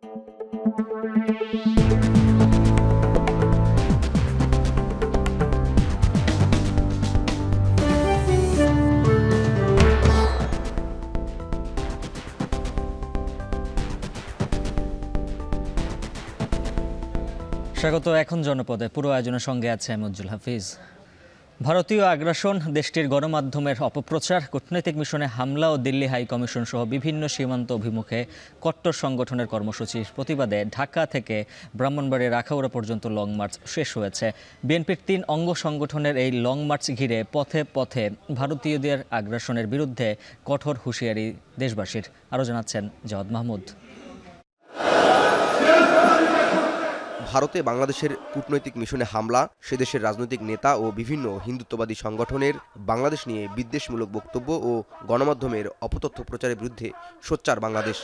স্বাগত এখন জনপদে। পুরো আয়োজনের সঙ্গে আছে আমি উজ্জ্বল হাফিজ। ভারতীয় আগ্রাসন, দেশটির গণমাধ্যমের অপপ্রচার, কূটনৈতিক মিশনে হামলা ও দিল্লি হাই কমিশন সহ বিভিন্ন সীমান্ত অভিমুখে কট্টর সংগঠনের কর্মসূচির প্রতিবাদে ঢাকা থেকে ব্রাহ্মণবাড়িয়ার আখাউড়া পর্যন্ত লং মার্চ শেষ হয়েছে। বিএনপির ৩ অঙ্গ সংগঠনের এই লং মার্চ ঘিরে পথে পথে ভারতীয়দের আগ্রাসনের বিরুদ্ধে কঠোর হুঁশিয়ারি দেশবাসীর। আরও জানাচ্ছেন জাওয়াদ মাহমুদ। ভারতে বাংলাদেশের কূটনৈতিক মিশনে হামলা, সে দেশের রাজনৈতিক নেতা ও বিভিন্ন হিন্দুত্ববাদী সংগঠনের বাংলাদেশ নিয়ে বিদ্বেষমূলক বক্তব্য ও গণমাধ্যমের অপতথ্য প্রচারের বিরুদ্ধে সোচ্চার বাংলাদেশ।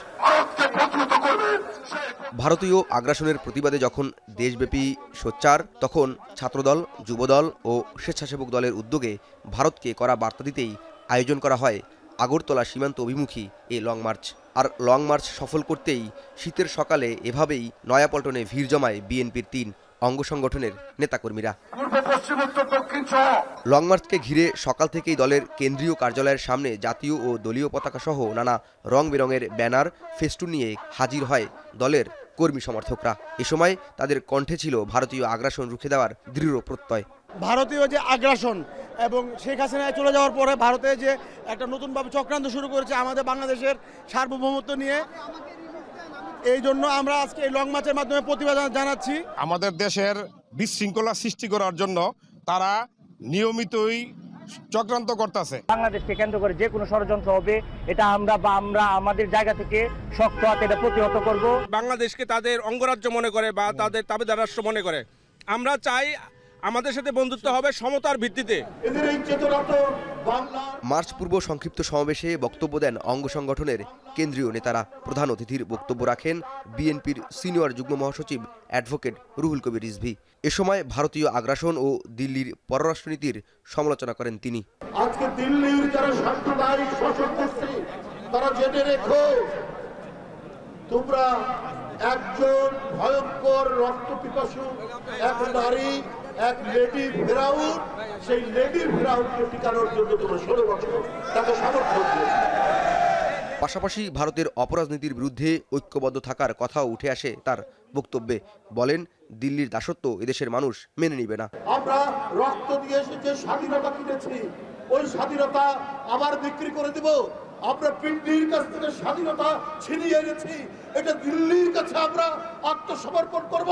ভারতীয় আগ্রাসনের প্রতিবাদে যখন দেশব্যাপী সোচ্চার, তখন ছাত্রদল, যুবদল ও স্বেচ্ছাসেবক দলের উদ্যোগে ভারতকে কড়া বার্তা দিতেই আয়োজন করা হয় আগরতলা সীমান্ত অভিমুখী এই লং মার্চ। আর লং মার্চ সফল করতেই শীতের সকালে এভাবেই নয়াপল্টনে ভিড় জমায় বিএনপির ৩ অঙ্গ সংগঠনের নেতাকর্মীরা। লং মার্চকে ঘিরে সকাল থেকেই দলের কেন্দ্রীয় কার্যালয়ের সামনে জাতীয় ও দলীয় পতাকা সহ নানা রং বেরঙের ব্যানার, ফেস্টুন নিয়ে হাজির হয় দলের কর্মী সমর্থকরা। এ সময় তাদের কণ্ঠে ছিল ভারতীয় আগ্রাসন রুখে দেওয়ার দৃঢ় প্রত্যয়। ভারতীয় যে আগ্রাসন এবং শেখ হাসিনা চলে যাওয়ার পরে ভারতে যে একটা নতুনভাবে চক্রান্ত শুরু করেছে আমাদের বাংলাদেশের সার্বভৌমত্ব নিয়ে, এই জন্য আমরা আজকে এই লং মার্চের মাধ্যমে প্রতিবাদ জানাচ্ছি। আমাদের দেশের বিশৃঙ্খলা সৃষ্টি করার জন্য তারা নিয়মিতই চক্রান্ত করতেছে। বাংলাদেশকে কেন্দ্র করে যে কোনো ষড়যন্ত্র হবে, এটা আমরা আমাদের জায়গা থেকে শক্ত হাতে এটা প্রতিহত করব। বাংলাদেশকে তাদের অঙ্গরাজ্য মনে করে বা তাদের তাবেদার রাষ্ট্র মনে করে। আমরা চাই আমাদের সাথে বন্ধুত্ব হবে সমতার ভিত্তিতে। মার্চ পূর্ব সংক্ষিপ্ত সমাবেশে বক্তব্য দেন অঙ্গ সংগঠনের কেন্দ্রীয় নেতারা। প্রধান অতিথির বক্তব্য রাখেন বিএনপির সিনিয়র যুগ্ম মহাসচিব অ্যাডভোকেট রুহুল কবির রিজভী। এ সময় ভারতীয় আগ্রাসন ও দিল্লির পররাষ্ট্রনীতির সমালোচনা করেন তিনি। আজকে দিল্লির যারা সাম্প্রদায়িক শাসন করছে তারা জেনে রেখো, তোমরা একজন ভয়ঙ্কর রক্তপিপাসু এক নারী, এক লেডি ফেরাউন, সেই লেডি ফেরাউনকে টিকানোর জন্য তোমরা 16 বছর তাকে সমর্থন দিয়েছে। পাশাপাশি ভারতের অপরাজনীতির বিরুদ্ধে ঐক্যবদ্ধ থাকার কথাও উঠে আসে তার বক্তব্যে। বলেন, দিল্লির দাসত্ব এদেশের মানুষ মেনে নিবে না। আমরা রক্ত দিয়ে যে স্বাধীনতা কিনেছি, ওই স্বাধীনতা আবার বিক্রি করে দেব। আমরা পিন্ডির কাছ থেকে স্বাধীনতা ছিনিয়ে এনেছি, এটা দিল্লির কাছে আমরা আত্মসমর্পণ করব।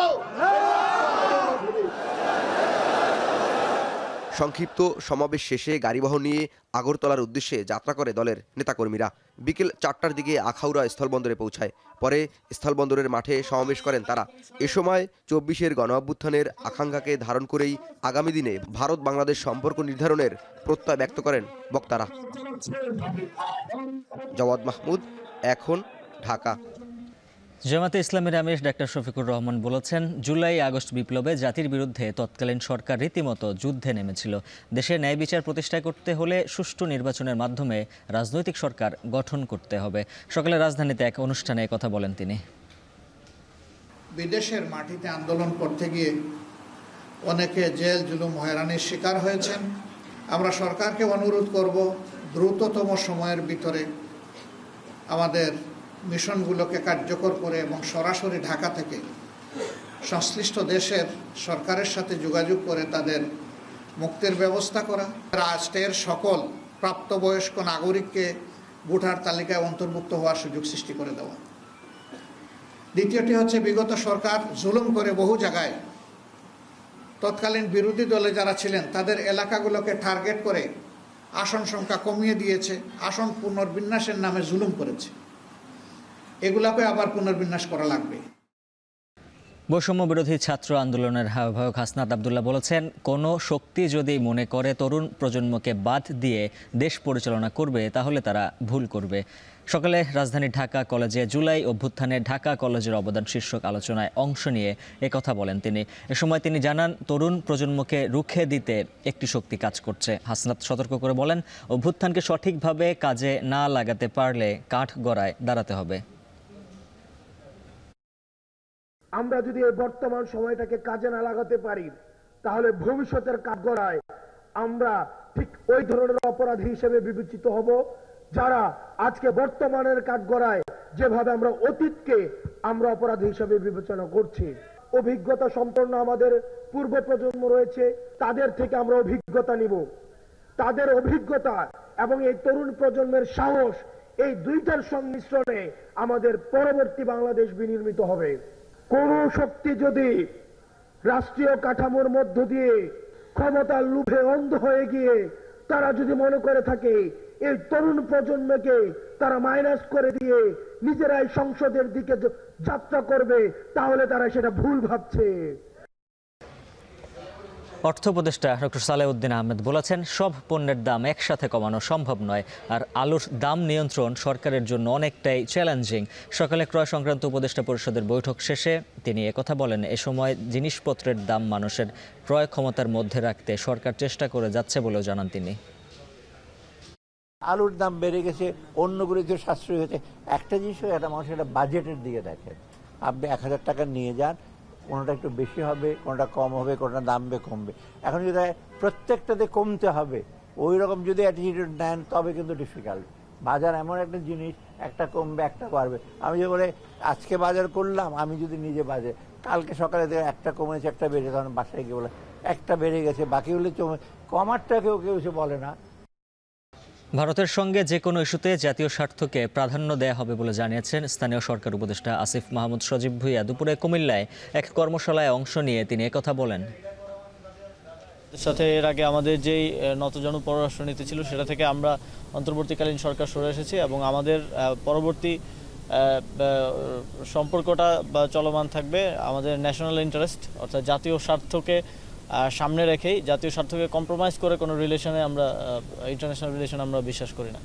সংক্ষিপ্ত সমাবেশ শেষে গাড়িবহর নিয়ে আগরতলার উদ্দেশ্যে যাত্রা করে দলের নেতাকর্মীরা। বিকেল 4টার দিকে আখাউড়া স্থলবন্দরে পৌঁছায়। পরে স্থলবন্দরের মাঠে সমাবেশ করেন তারা। এ সময় 24-এর গণঅভ্যুত্থানের আকাঙ্ক্ষাকে ধারণ করেই আগামী দিনে ভারত বাংলাদেশ সম্পর্ক নির্ধারণের প্রত্যয় ব্যক্ত করেন বক্তারা। জাওয়াদ মাহমুদ, এখন, ঢাকা। জামাতে ইসলামের আমির ডাক্তার শফিকুর রহমান বলেছেন, জুলাই আগস্ট বিপ্লবে জাতির বিরুদ্ধে তৎকালীন সরকার রীতিমতো যুদ্ধে নেমেছিল। দেশে ন্যায় বিচার প্রতিষ্ঠা করতে হলে সুষ্ঠু নির্বাচনের মাধ্যমে রাজনৈতিক সরকার গঠন করতে হবে। সকালে রাজধানীতে এক অনুষ্ঠানে কথা বলেন তিনি। বিদেশের মাটিতে আন্দোলন করতে গিয়ে অনেকে জেল, জুলুম, হয়রানির শিকার হয়েছেন। আমরা সরকারকে অনুরোধ করব, দ্রুততম সময়ের ভিতরে আমাদের মিশনগুলোকে কার্যকর করে এবং সরাসরি ঢাকা থেকে সংশ্লিষ্ট দেশের সরকারের সাথে যোগাযোগ করে তাদের মুক্তির ব্যবস্থা করা। রাষ্ট্রের সকল প্রাপ্তবয়স্ক নাগরিককে ভোটার তালিকায় অন্তর্ভুক্ত হওয়ার সুযোগ সৃষ্টি করে দেওয়া। দ্বিতীয়টি হচ্ছে, বিগত সরকার জুলুম করে বহু জায়গায় তৎকালীন বিরোধী দলে যারা ছিলেন তাদের এলাকাগুলোকে টার্গেট করে আসন সংখ্যা কমিয়ে দিয়েছে, আসন পুনর্বিন্যাসের নামে জুলুম করেছে। এগুলাকে আবার পুনর্বিন্যাস করা লাগবে। বৈষম্য বিরোধী ছাত্র আন্দোলনের আহ্বায়ক হাসনাত আব্দুল্লাহ বলেছেন, কোনো শক্তি যদি মনে করে তরুণ প্রজন্মকে বাদ দিয়ে দেশ পরিচালনা করবে তাহলে তারা ভুল করবে। সকালে রাজধানী ঢাকা কলেজে জুলাই অভ্যুত্থানে ঢাকা কলেজের অবদান শীর্ষক আলোচনায় অংশ নিয়ে একথা বলেন তিনি। এ সময় তিনি জানান, তরুণ প্রজন্মকে রুখে দিতে একটি শক্তি কাজ করছে। হাসনাত সতর্ক করে বলেন, অভ্যুত্থানকে সঠিকভাবে কাজে না লাগাতে পারলে কাঠগড়ায় দাঁড়াতে হবে। আমরা যদি এই বর্তমান সময়টাকে কাজে না লাগাতে পারি তাহলে ভবিষ্যতের কাঠগড়ায় আমরা ঠিক ওই ধরনের অপরাধী হিসেবে বিবেচিত হব যারা আজকে বর্তমানের কাঠগড়ায় যেভাবে আমরা অতীতকে আমরা অপরাধী হিসেবে বিবেচনা করছি। অভিজ্ঞতা সম্পন্ন আমাদের পূর্ব প্রজন্ম রয়েছে, তাদের থেকে আমরা অভিজ্ঞতা নিব। তাদের অভিজ্ঞতা এবং এই তরুণ প্রজন্মের সাহস, এই দুইটার সংমিশ্রণে আমাদের পরবর্তী বাংলাদেশ বিনির্মিত হবে। কোন শক্তি যদি রাষ্ট্রীয় কাঠামোর মধ্য দিয়ে ক্ষমতার লোভে অন্ধ হয়ে গিয়ে তারা যদি মনে করে থাকে এই তরুণ প্রজন্মকে তারা মাইনাস করে দিয়ে নিজেরাই সংসদের দিকে যাত্রা করবে, তাহলে তারা সেটা ভুল ভাবছে। অর্থ উপদেষ্টা ডক্টর সালেউদ্দিন আহমেদ বলেছেন, সব পণ্যের দাম একসাথে কমানো সম্ভব নয়, আর আলুর দাম নিয়ন্ত্রণ সরকারের জন্য অনেকটাই চ্যালেঞ্জিং। সকালে ক্রয় সংক্রান্ত উপদেষ্টা পরিষদের বৈঠক শেষে তিনি একথা বলেন। এ সময় জিনিসপত্রের দাম মানুষের ক্রয় ক্ষমতার মধ্যে রাখতে সরকার চেষ্টা করে যাচ্ছে বলেও জানান তিনি। আলুর দাম বেড়ে গেছে, অন্যগুলো যে সাশ্রয় হয়েছে। একটা জিনিস একটা মানুষ একটা বাজেটের দিকে দেখে। আপনি 1000 টাকা নিয়ে যান, কোনোটা একটু বেশি হবে, কোনোটা কম হবে, কোনোটা দামে কমবে। এখন যদি প্রত্যেকটাতে কমতে হবে ওই রকম যদি অ্যাটিটিউড নেন তবে কিন্তু ডিফিকাল্ট। বাজার এমন একটা জিনিস, একটা কমবে একটা বাড়বে। আমি যে বলে আজকে বাজার করলাম, আমি যদি নিজে বাজে কালকে সকালে একটা কমেছে একটা বেড়ে, তখন বাসায় গিয়ে বলে একটা বেড়ে গেছে, বাকিগুলো কমারটা কেউ এসে বলে না। ভারতের সঙ্গে যে কোনো ইস্যুতে জাতীয় স্বার্থকে প্রাধান্য দেয়া হবে বলে জানিয়েছেন স্থানীয় সরকার উপদেষ্টা আসিফ মাহমুদ সজীব ভুঁইয়া। দুপুরে কুমিল্লায় এক কর্মশালায় অংশ নিয়ে তিনি একথা বলেন। সাথে এর আগে আমাদের যেই নতজানু পররাষ্ট্রনীতি ছিল সেটা থেকে আমরা অন্তর্বর্তীকালীন সরকার সরে এসেছি এবং আমাদের পরবর্তী সম্পর্কটা চলমান থাকবে আমাদের ন্যাশনাল ইন্টারেস্ট, অর্থাৎ জাতীয় স্বার্থকে সামনে রেখেই। জাতীয় স্বার্থকে কম্প্রোমাইজ করে কোনো রিলেশনে আমরা ইন্টারন্যাশনাল রিলেশন আমরা বিশ্বাস করি না।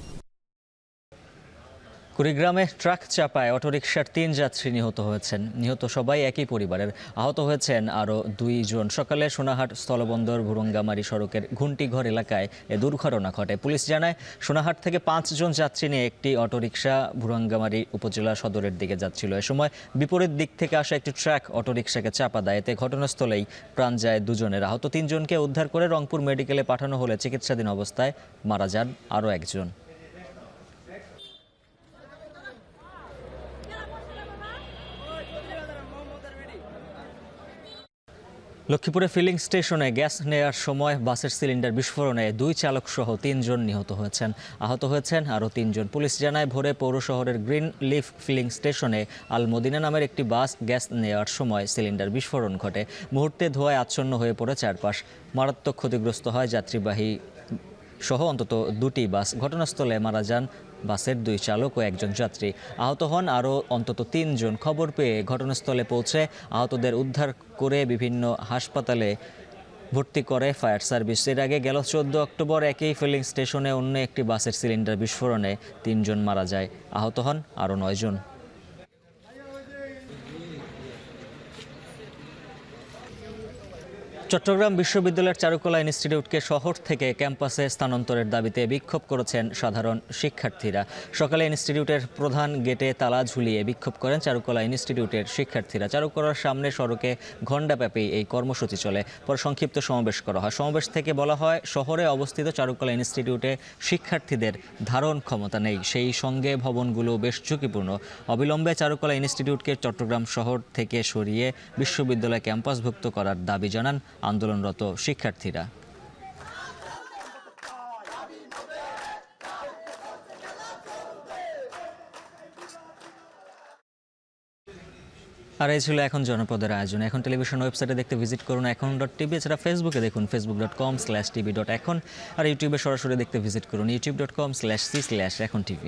কুড়িগ্রামে ট্রাক চাপায় অটোরিকশার 3 যাত্রী নিহত হয়েছেন। নিহত সবাই একই পরিবারের, আহত হয়েছেন আরও 2 জন। সকালে সোনাহাট স্থলবন্দর ভুরুঙ্গামারী সড়কের ঘুন্টিঘর এলাকায় এ দুর্ঘটনা ঘটে। পুলিশ জানায়, সোনাহাট থেকে 5 জন যাত্রী নিয়ে একটি অটোরিকশা ভুরুঙ্গামারী উপজেলা সদরের দিকে যাচ্ছিল। এ সময় বিপরীত দিক থেকে আসা একটি ট্রাক অটোরিকশাকে চাপা দেয়। এতে ঘটনাস্থলেই প্রাণ যায় 2 জনের। আহত 3 জনকে উদ্ধার করে রংপুর মেডিকেলে পাঠানো হলে চিকিৎসাধীন অবস্থায় মারা যান আরও 1 জন। লক্ষ্মীপুরে ফিলিং স্টেশনে গ্যাস নেওয়ার সময় বাসের সিলিন্ডার বিস্ফোরণে 2 চালক সহ 3 জন নিহত হয়েছেন। আহত হয়েছেন আরও 3 জন। পুলিশ জানায়, ভোরে পৌর শহরের গ্রিন লিফ ফিলিং স্টেশনে আল মদিনা নামের একটি বাস গ্যাস নেওয়ার সময় সিলিন্ডার বিস্ফোরণ ঘটে। মুহূর্তে ধোঁয়ায় আচ্ছন্ন হয়ে পড়ে চারপাশ। মারাত্মক ক্ষতিগ্রস্ত হয় যাত্রীবাহী সহ অন্তত 2টি বাস। ঘটনাস্থলে মারা যান বাসের 2 চালক ও 1 জন যাত্রী। আহত হন আরও অন্তত 3 জন। খবর পেয়ে ঘটনাস্থলে পৌঁছে আহতদের উদ্ধার করে বিভিন্ন হাসপাতালে ভর্তি করে ফায়ার সার্ভিস। এর আগে গেল 14 অক্টোবর একই ফিলিং স্টেশনে অন্য একটি বাসের সিলিন্ডার বিস্ফোরণে 3 জন মারা যায়। আহত হন আরও 9 জন। চট্টগ্রাম বিশ্ববিদ্যালয়ের চারুকলা ইনস্টিটিউটকে শহর থেকে ক্যাম্পাসে স্থানান্তরের দাবিতে বিক্ষোভ করেছেন সাধারণ শিক্ষার্থীরা। সকালে ইনস্টিটিউটের প্রধান গেটে তালা ঝুলিয়ে বিক্ষোভ করেন চারুকলা ইনস্টিটিউটের শিক্ষার্থীরা। চারুকলার সামনে সড়কে ঘণ্টাব্যাপী এই কর্মসূচি চলে। পরে সংক্ষিপ্ত সমাবেশ করা হয়। সমাবেশ থেকে বলা হয়, শহরে অবস্থিত চারুকলা ইনস্টিটিউটে শিক্ষার্থীদের ধারণ ক্ষমতা নেই, সেই সঙ্গে ভবনগুলো বেশ ঝুঁকিপূর্ণ। অবিলম্বে চারুকলা ইনস্টিটিউটকে চট্টগ্রাম শহর থেকে সরিয়ে বিশ্ববিদ্যালয় ক্যাম্পাসভুক্ত করার দাবি জানান আন্দোলনরত শিক্ষার্থীরা। আর এই ছিল এখন জনপদের আয়োজন। এখন টেলিভিশন ওয়েবসাইটে দেখতে ভিজিট করুন এখন.tv। এছাড়া ফেসবুকে দেখুন facebook.com/tv.এখন। আর ইউটিউবে সরাসরি দেখতে ভিজিট করুন youtube.com/c/echontv।